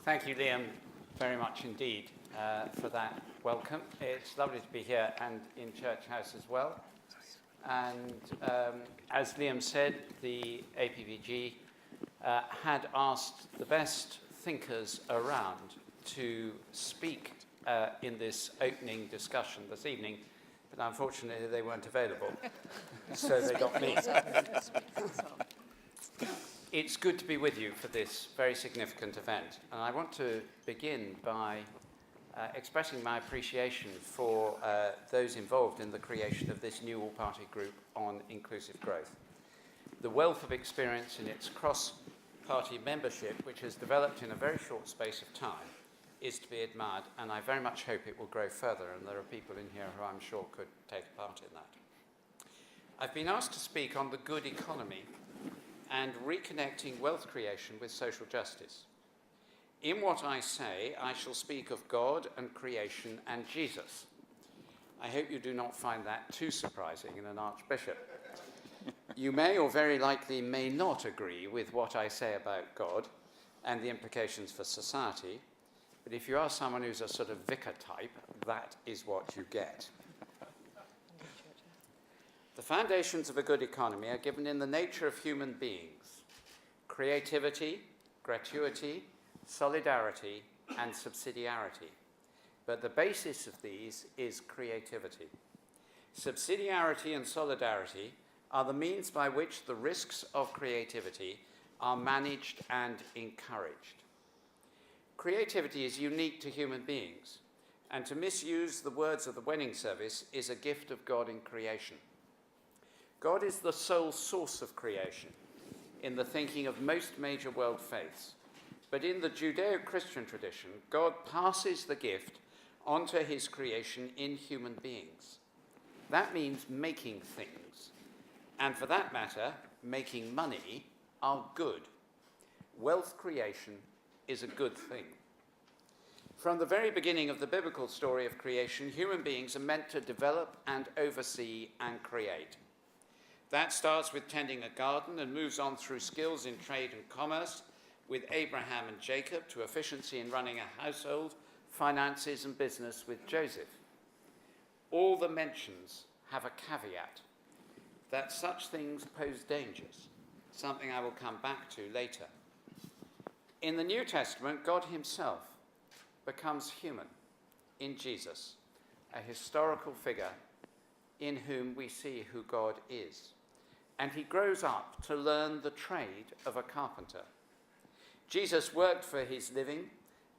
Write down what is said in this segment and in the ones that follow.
Thank you, Liam, very much indeed for that welcome. It's lovely to be here and in Church House as well. And as Liam said, the APPG had asked the best thinkers around to speak in this opening discussion this evening, but unfortunately they weren't available, so they got me. It's good to be with you for this very significant event, and I want to begin by expressing my appreciation for those involved in the creation of this new All Party Group on inclusive growth. The wealth of experience in its cross-party membership, which has developed in a very short space of time, is to be admired, and I very much hope it will grow further, and there are people in here who I'm sure could take a part in that. I've been asked to speak on the good economy and reconnecting wealth creation with social justice. In what I say, I shall speak of God and creation and Jesus. I hope you do not find that too surprising in an archbishop. You may or very likely may not agree with what I say about God and the implications for society, but if you are someone who's a sort of vicar type, that is what you get. The foundations of a good economy are given in the nature of human beings: creativity, gratuity, solidarity, and subsidiarity. But the basis of these is creativity. Subsidiarity and solidarity are the means by which the risks of creativity are managed and encouraged. Creativity is unique to human beings, and to misuse the words of the wedding service is a gift of God in creation. God is the sole source of creation in the thinking of most major world faiths. But in the Judeo-Christian tradition, God passes the gift onto his creation in human beings. That means making things, and for that matter, making money, are good. Wealth creation is a good thing. From the very beginning of the biblical story of creation, human beings are meant to develop and oversee and create. That starts with tending a garden and moves on through skills in trade and commerce with Abraham and Jacob to efficiency in running a household, finances and business with Joseph. All the mentions have a caveat that such things pose dangers, something I will come back to later. In the New Testament, God himself becomes human in Jesus, a historical figure in whom we see who God is. And he grows up to learn the trade of a carpenter. Jesus worked for his living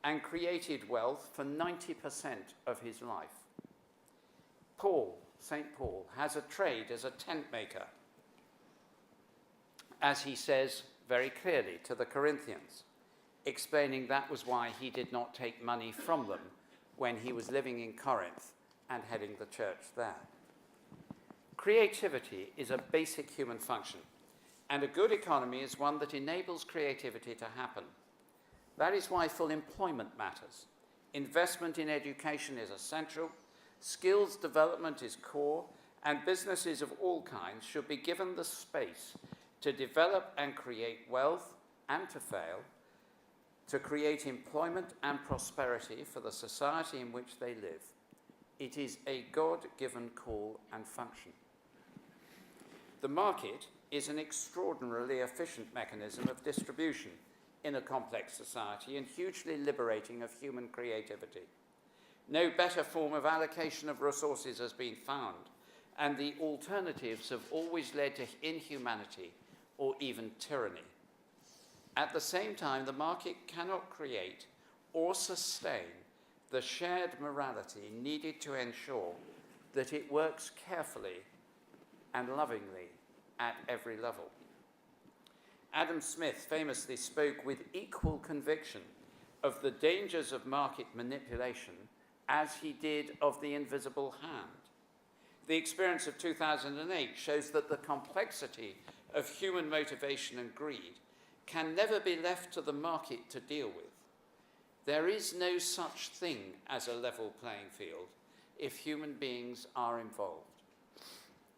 and created wealth for 90% of his life. St. Paul, has a trade as a tent maker, as he says very clearly to the Corinthians, explaining that was why he did not take money from them when he was living in Corinth and heading the church there. Creativity is a basic human function, and a good economy is one that enables creativity to happen. That is why full employment matters. Investment in education is essential, skills development is core, and businesses of all kinds should be given the space to develop and create wealth and to fail, to create employment and prosperity for the society in which they live. It is a God-given call and function. The market is an extraordinarily efficient mechanism of distribution in a complex society and hugely liberating of human creativity. No better form of allocation of resources has been found, and the alternatives have always led to inhumanity or even tyranny. At the same time, the market cannot create or sustain the shared morality needed to ensure that it works carefully and lovingly at every level. Adam Smith famously spoke with equal conviction of the dangers of market manipulation as he did of the invisible hand. The experience of 2008 shows that the complexity of human motivation and greed can never be left to the market to deal with. There is no such thing as a level playing field if human beings are involved.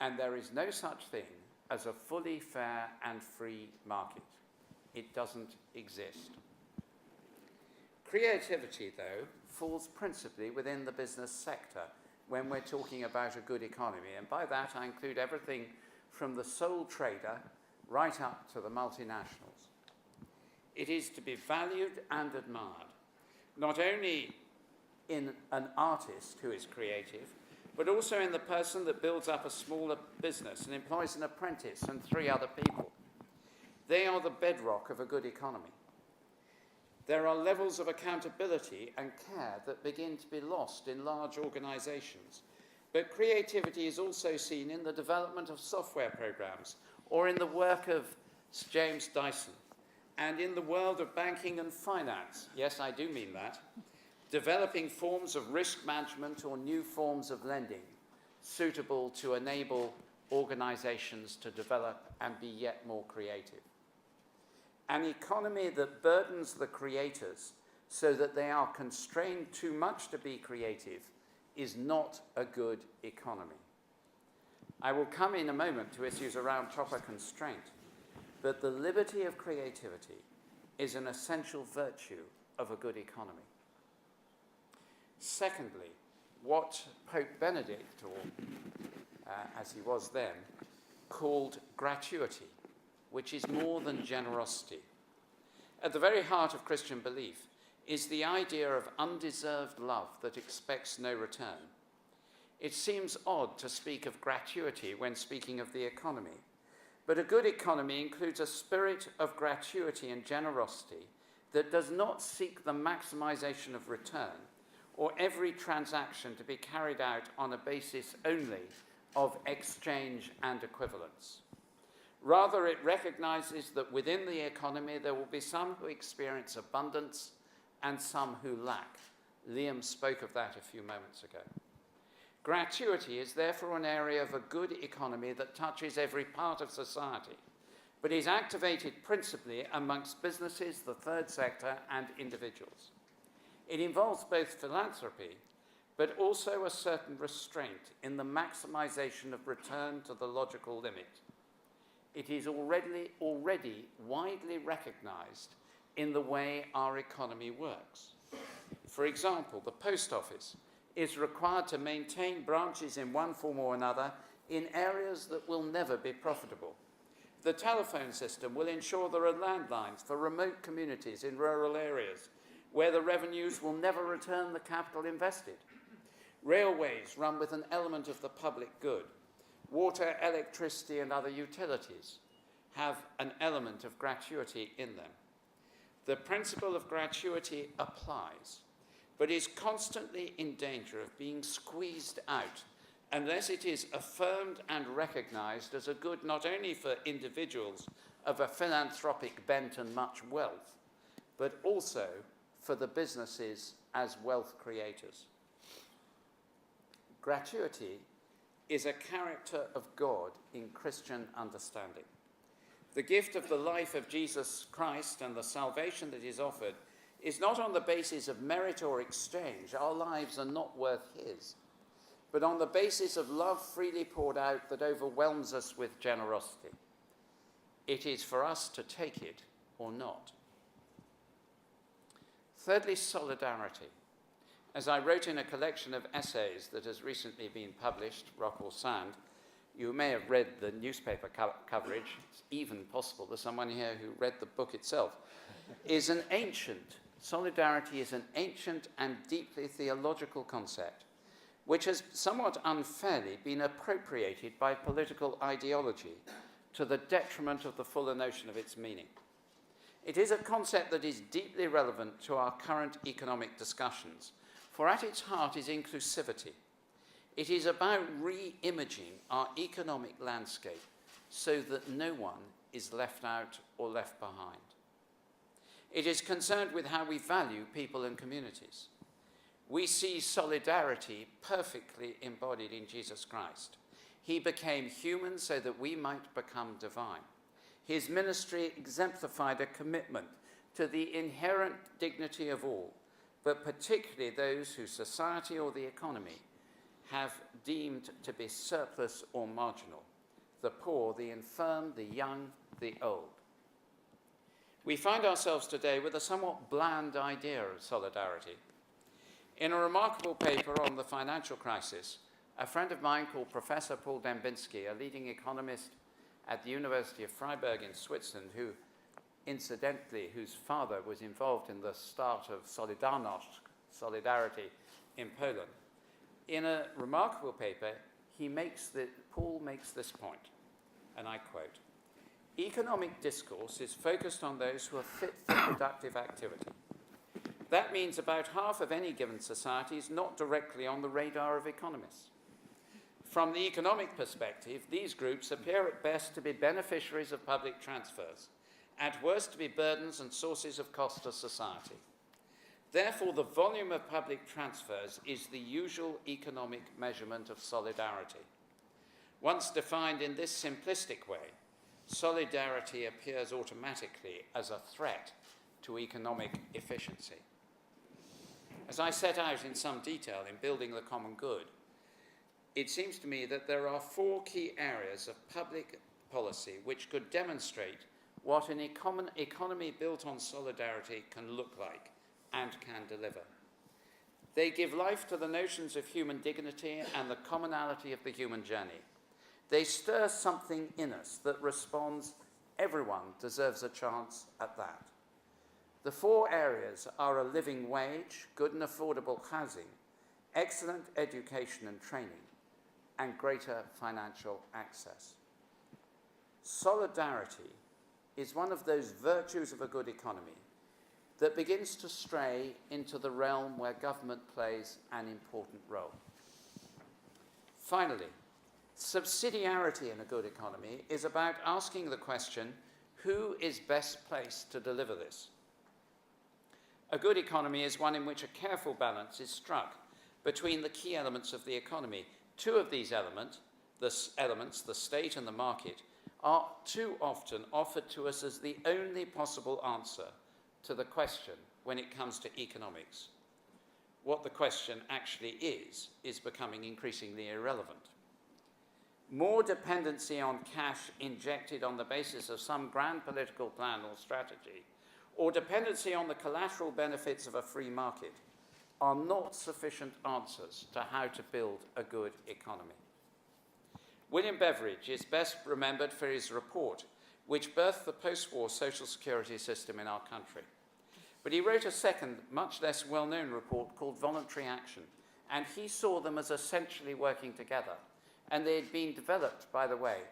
And there is no such thing as a fully fair and free market. It doesn't exist. Creativity, though, falls principally within the business sector when we're talking about a good economy, and by that I include everything from the sole trader right up to the multinationals. It is to be valued and admired, not only in an artist who is creative, but also in the person that builds up a smaller business and employs an apprentice and 3 other people. They are the bedrock of a good economy. There are levels of accountability and care that begin to be lost in large organizations, but creativity is also seen in the development of software programs or in the work of Sir James Dyson, and in the world of banking and finance, yes, I do mean that, developing forms of risk management or new forms of lending suitable to enable organizations to develop and be yet more creative. An economy that burdens the creators so that they are constrained too much to be creative is not a good economy. I will come in a moment to issues around proper constraint, but the liberty of creativity is an essential virtue of a good economy. Secondly, what Pope Benedict, or as he was then, called gratuity, which is more than generosity. At the very heart of Christian belief is the idea of undeserved love that expects no return. It seems odd to speak of gratuity when speaking of the economy, but a good economy includes a spirit of gratuity and generosity that does not seek the maximization of return or every transaction to be carried out on a basis only of exchange and equivalence. Rather, it recognizes that within the economy there will be some who experience abundance and some who lack. Liam spoke of that a few moments ago. Gratuity is therefore an area of a good economy that touches every part of society, but is activated principally amongst businesses, the third sector, and individuals. It involves both philanthropy, but also a certain restraint in the maximization of return to the logical limit. It is already widely recognized in the way our economy works. For example, the post office is required to maintain branches in one form or another in areas that will never be profitable. The telephone system will ensure there are landlines for remote communities in rural areas where the revenues will never return the capital invested. Railways run with an element of the public good. Water, electricity, and other utilities have an element of gratuity in them. The principle of gratuity applies, but is constantly in danger of being squeezed out unless it is affirmed and recognized as a good not only for individuals of a philanthropic bent and much wealth, but also for the businesses as wealth creators. Gratuity is a character of God in Christian understanding. The gift of the life of Jesus Christ and the salvation that is offered is not on the basis of merit or exchange. Our lives are not worth his, but on the basis of love freely poured out that overwhelms us with generosity. It is for us to take it or not. Thirdly, solidarity. As I wrote in a collection of essays that has recently been published, Rock or Sand, you may have read the newspaper coverage. It's even possible there's someone here who read the book itself. Solidarity is an ancient and deeply theological concept, which has somewhat unfairly been appropriated by political ideology to the detriment of the fuller notion of its meaning. It is a concept that is deeply relevant to our current economic discussions, for at its heart is inclusivity. It is about re-imaging our economic landscape so that no one is left out or left behind. It is concerned with how we value people and communities. We see solidarity perfectly embodied in Jesus Christ. He became human so that we might become divine. His ministry exemplified a commitment to the inherent dignity of all, but particularly those whose society or the economy have deemed to be surplus or marginal: the poor, the infirm, the young, the old. We find ourselves today with a somewhat bland idea of solidarity. In a remarkable paper on the financial crisis, a friend of mine called Professor Paul Dembinski, a leading economist at the University of Freiburg in Switzerland, who incidentally, whose father was involved in the start of Solidarność, solidarity in Poland. In a remarkable paper, Paul makes this point, and I quote, "Economic discourse is focused on those who are fit for productive activity. That means about half of any given society is not directly on the radar of economists. From the economic perspective, these groups appear at best to be beneficiaries of public transfers, at worst to be burdens and sources of cost to society. Therefore, the volume of public transfers is the usual economic measurement of solidarity. Once defined in this simplistic way, solidarity appears automatically as a threat to economic efficiency." As I set out in some detail in Building the Common Good, it seems to me that there are 4 key areas of public policy which could demonstrate what an economy built on solidarity can look like and can deliver. They give life to the notions of human dignity and the commonality of the human journey. They stir something in us that responds, everyone deserves a chance at that. The 4 areas are a living wage, good and affordable housing, excellent education and training, and greater financial access. Solidarity is one of those virtues of a good economy that begins to stray into the realm where government plays an important role. Finally, subsidiarity in a good economy is about asking the question, who is best placed to deliver this? A good economy is one in which a careful balance is struck between the key elements of the economy. 2 of these elements, the state and the market, are too often offered to us as the only possible answer to the question when it comes to economics. What the question actually is becoming increasingly irrelevant. More dependency on cash injected on the basis of some grand political plan or strategy, or dependency on the collateral benefits of a free market, are not sufficient answers to how to build a good economy. William Beveridge is best remembered for his report, which birthed the post-war social security system in our country. But he wrote a second, much less well-known report called Voluntary Action, and he saw them as essentially working together. And they had been developed, by the way,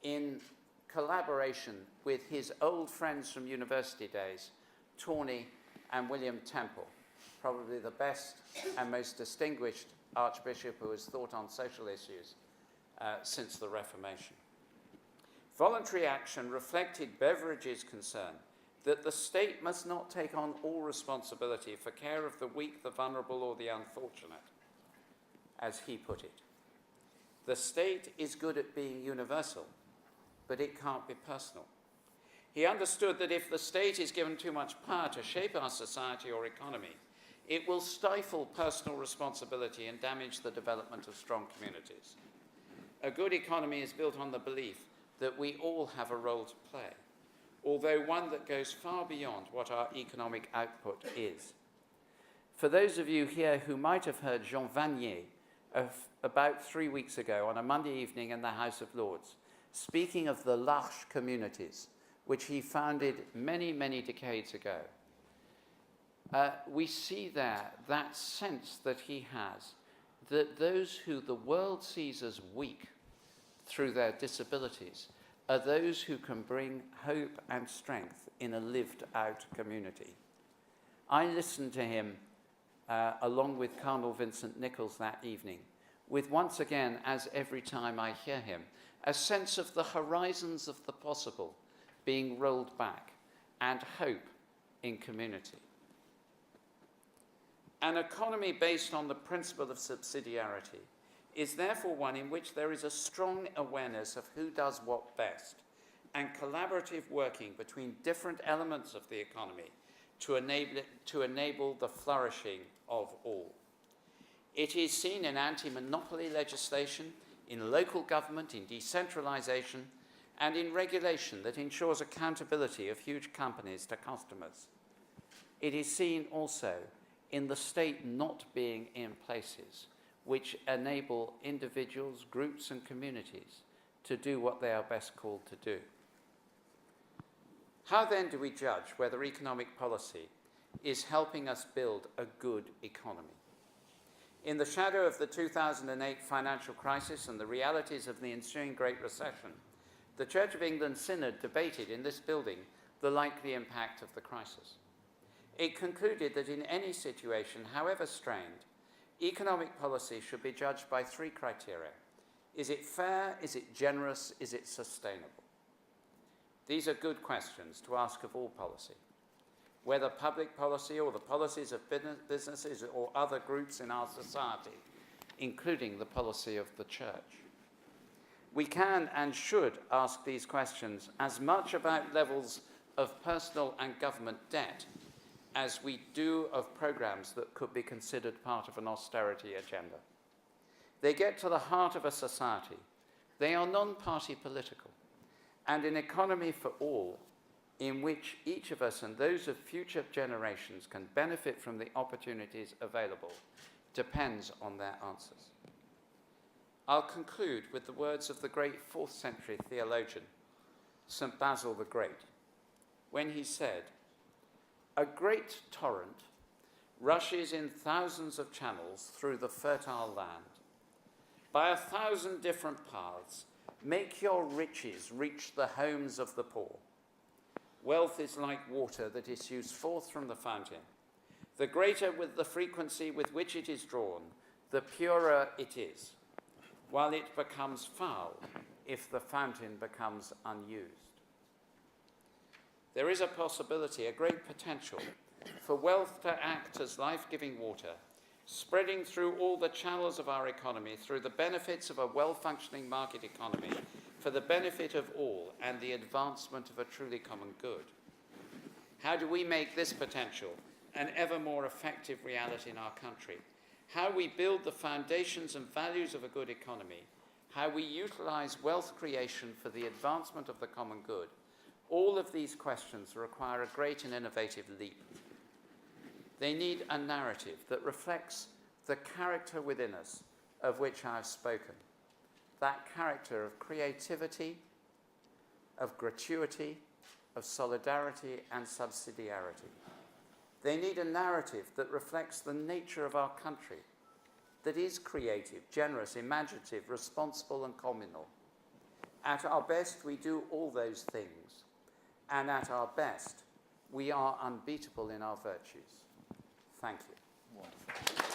in collaboration with his old friends from university days, Tawney and William Temple, probably the best and most distinguished Archbishop who has thought on social issues since the Reformation. Voluntary action reflected Beveridge's concern that the state must not take on all responsibility for care of the weak, the vulnerable, or the unfortunate, as he put it. The state is good at being universal, but it can't be personal. He understood that if the state is given too much power to shape our society or economy, it will stifle personal responsibility and damage the development of strong communities. A good economy is built on the belief that we all have a role to play, although one that goes far beyond what our economic output is. For those of you here who might have heard Jean Vanier about 3 weeks ago on a Monday evening in the House of Lords, speaking of the L'Arche communities, which he founded many, many decades ago, we see there that sense that he has that those who the world sees as weak through their disabilities are those who can bring hope and strength in a lived-out community. I listened to him along with Cardinal Vincent Nichols that evening, with once again, as every time I hear him, a sense of the horizons of the possible being rolled back and hope in community. An economy based on the principle of subsidiarity is therefore one in which there is a strong awareness of who does what best and collaborative working between different elements of the economy to enable the flourishing of all. It is seen in anti-monopoly legislation, in local government, in decentralization, and in regulation that ensures accountability of huge companies to customers. It is seen also in the state not being in places which enable individuals, groups and communities to do what they are best called to do. How then do we judge whether economic policy is helping us build a good economy? In the shadow of the 2008 financial crisis and the realities of the ensuing Great Recession, the Church of England Synod debated in this building the likely impact of the crisis. It concluded that in any situation, however strained, economic policy should be judged by three criteria. Is it fair? Is it generous? Is it sustainable? These are good questions to ask of all policy, whether public policy or the policies of businesses or other groups in our society, including the policy of the Church. We can and should ask these questions as much about levels of personal and government debt as we do of programs that could be considered part of an austerity agenda. They get to the heart of a society. They are non-party political, and an economy for all in which each of us and those of future generations can benefit from the opportunities available depends on their answers. I'll conclude with the words of the great 4th century theologian, St. Basil the Great, when he said, "A great torrent rushes in thousands of channels through the fertile land. By 1,000 different paths, make your riches reach the homes of the poor. Wealth is like water that issues forth from the fountain. The greater with the frequency with which it is drawn, the purer it is, while it becomes foul if the fountain becomes unused." There is a possibility, a great potential, for wealth to act as life-giving water, spreading through all the channels of our economy through the benefits of a well-functioning market economy for the benefit of all and the advancement of a truly common good. How do we make this potential an ever more effective reality in our country? How we build the foundations and values of a good economy, how we utilize wealth creation for the advancement of the common good, all of these questions require a great and innovative leap. They need a narrative that reflects the character within us of which I have spoken, that character of creativity, of gratuity, of solidarity and subsidiarity. They need a narrative that reflects the nature of our country, that is creative, generous, imaginative, responsible and communal. At our best, we do all those things, and at our best, we are unbeatable in our virtues. Thank you. Wonderful.